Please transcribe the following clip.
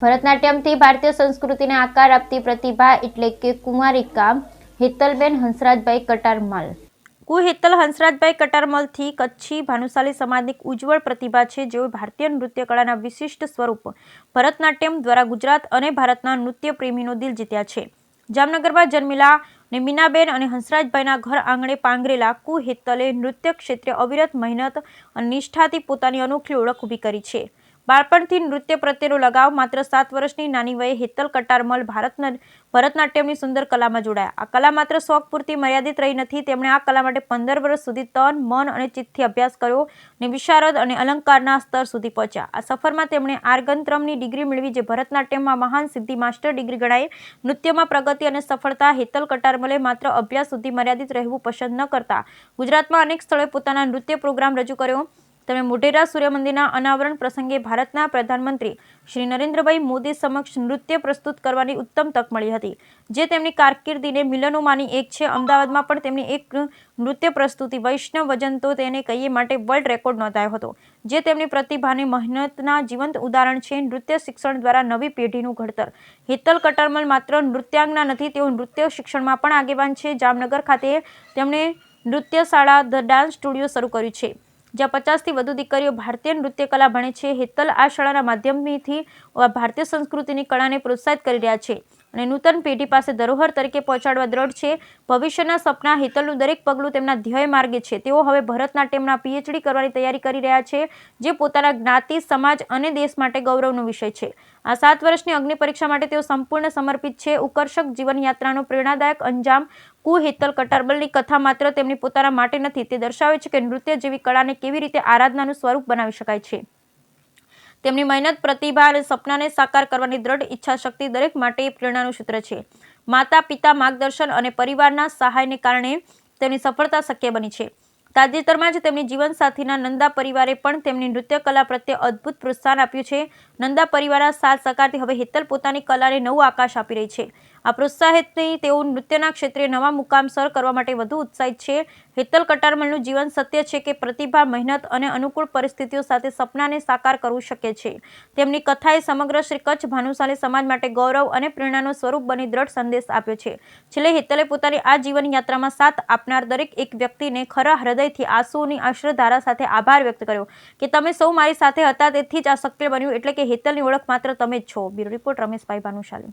ભરતનાટ્યમથી ભારતીય સંસ્કૃતિને આકાર આપતી પ્રતિભા એટલે કે કુમારિકા હેતલબેન હંસરાજભાઈ કટારમલ. હેતલ હંસરાજભાઈ કટારમલથી કચ્છી ભાનુશાલી સમાજની ઉજ્જવળ પ્રતિભા છે, જેઓ ભારતીય નૃત્ય કળાના વિશિષ્ટ સ્વરૂપ ભરતનાટ્યમ દ્વારા ગુજરાત અને ભારતના નૃત્ય પ્રેમીનો દિલ જીત્યા છે. જામનગરમાં જન્મેલા ને મીનાબેન અને હંસરાજભાઈના ઘર આંગણે પાંગરેલા હેતલે નૃત્ય ક્ષેત્રે અવિરત મહેનત અને નિષ્ઠાથી પોતાની અનોખી ઓળખ ઊભી કરી છે. બાળપણથી નૃત્ય પ્રત્યેનો લગાવ. માત્ર 7 વર્ષની નાની વયે હેતલ કટારમલ ભરતનાટ્યમની સુંદર કલામાં જોડાયા. આ કલા માત્ર શોખ પૂરતી મર્યાદિત રહી નથી. તેમણે આ કલા માટે 15 વર્ષ સુધી તન, મન અને ચિત્તથી અભ્યાસ કર્યો અને વિશારદ અને અલંકારના સ્તર સુધી પહોંચ્યા. આ સફરમાં તેમણે આર્ગંત્રમની ડિગ્રી મેળવી, જે ભરતનાટ્યમમાં મહાન સિદ્ધિ માસ્ટર ડિગ્રી ગણાય. નૃત્યમાં પ્રગતિ અને સફળતા. હેતલ કટારમલે માત્ર અભ્યાસ સુધી મર્યાદિત રહેવું પસંદ ન કરતા ગુજરાતમાં અનેક સ્થળોએ પોતાના નૃત્ય પ્રોગ્રામ રજૂ કર્યો. તેમણે મોઢેરા સૂર્ય મંદિરના અનાવરણ પ્રસંગે ભારતના પ્રધાનમંત્રી શ્રી નરેન્દ્રભાઈ મોદી સમક્ષ નૃત્ય પ્રસ્તુત કરવાની ઉત્તમ તક મળી હતી, જે તેમની કારકિર્દીને મિલનોમાંની એક છે. અમદાવાદમાં પણ તેમની એક નૃત્ય પ્રસ્તુતિ વૈષ્ણવ વજન તો તેને કહીએ માટે વર્લ્ડ રેકોર્ડ નોંધાયો હતો, જે તેમની પ્રતિભાને મહેનતના જીવંત ઉદાહરણ છે. નૃત્ય શિક્ષણ દ્વારા નવી પેઢીનું ઘડતર. હેતલ કટારમલ માત્ર નૃત્યાંગના નથી, તેઓ નૃત્ય શિક્ષણમાં પણ આગેવાન છે. જામનગર ખાતે તેમણે નૃત્ય શાળા ધ ડાન્સ સ્ટુડિયો શરૂ કર્યું છે, જ્યાં 50થી વધુ દીકરીઓ ભારતીય નૃત્ય કલા ભણે છે. હેતલ આ શાળાના માધ્યમથી ભારતીય સંસ્કૃતિની કળાને પ્રોત્સાહિત કરી રહ્યા છે અને નૂતન પેઢી પાસે ધરોહર તરીકે પહોંચાડવા દ્રઢ છે. ભવિષ્યના સપના. હેતલનું દરેક પગલું તેમના ધ્યેય માર્ગે છે. તેઓ હવે ભરતનાટ્યમના PhD કરવાની તૈયારી કરી રહ્યા છે, જે પોતાના જ્ઞાતિ, સમાજ અને દેશ માટે ગૌરવનો વિષય છે. આ 7 વર્ષની અગ્નિ પરીક્ષા માટે તેઓ સંપૂર્ણ સમર્પિત છે. ઉત્કર્ષક જીવનયાત્રાનો પ્રેરણાદાયક અંજામ. હેતલ કટારમલની કથા માત્ર તેમની પોતાના માટે નથી, તે દર્શાવે છે કે નૃત્ય જેવી કળાને કેવી રીતે આરાધનાનું સ્વરૂપ બનાવી શકાય છે. તેમની મહેનત, પ્રતિભા અને સપનાને સાકાર કરવાની દ્રઢ ઈચ્છાશક્તિ દરેક માટે પ્રેરણાનું સૂત્ર છે. માતા, પિતા, માર્ગદર્શન અને પરિવારના સહાયને કારણે તેમની સફળતા શક્ય બની છે. તાજેતરમાં જ તેમની જીવનસાથીના નંદા પરિવારે પણ તેમની નૃત્ય કલા પ્રત્યે અદ્ભુત પ્રોત્સાહન આપ્યું છે. નંદા પરિવારના સાથ સહકારથી હવે હેતલ પોતાની કલાને નવું આકાશ આપી રહી છે. આ પ્રોત્સાહિતથી તેઓ નૃત્યના ક્ષેત્રે નવા મુકામ સર કરવા માટે વધુ ઉત્સાહિત છે. હેતલ કટારમલનું જીવન સત્ય છે કે પ્રતિભા, મહેનત અને અનુકૂળ પરિસ્થિતિઓ સાથે સપનાને સાકાર કરવું શક્ય છે. તેમની કથાએ સમગ્ર શ્રી કચ્છ ભાનુશાલી સમાજ માટે ગૌરવ અને પ્રેરણાનો સ્વરૂપ બની દ્રઢ સંદેશ આપ્યો છે. છેલ્લે હેતલે પોતાની આ જીવન યાત્રામાં સાથ આપનાર દરેક એક વ્યક્તિને ખરા હૃદયથી આંસુઓની અશ્રુધારા સાથે આભાર વ્યક્ત કર્યો કે તમે સૌ મારી સાથે હતા, તેથી જ આ શક્ય બન્યું. એટલે કે હેતલની ઓળખ માત્ર તમે જ છો. Bureau report Rameshbhai Bhanushali.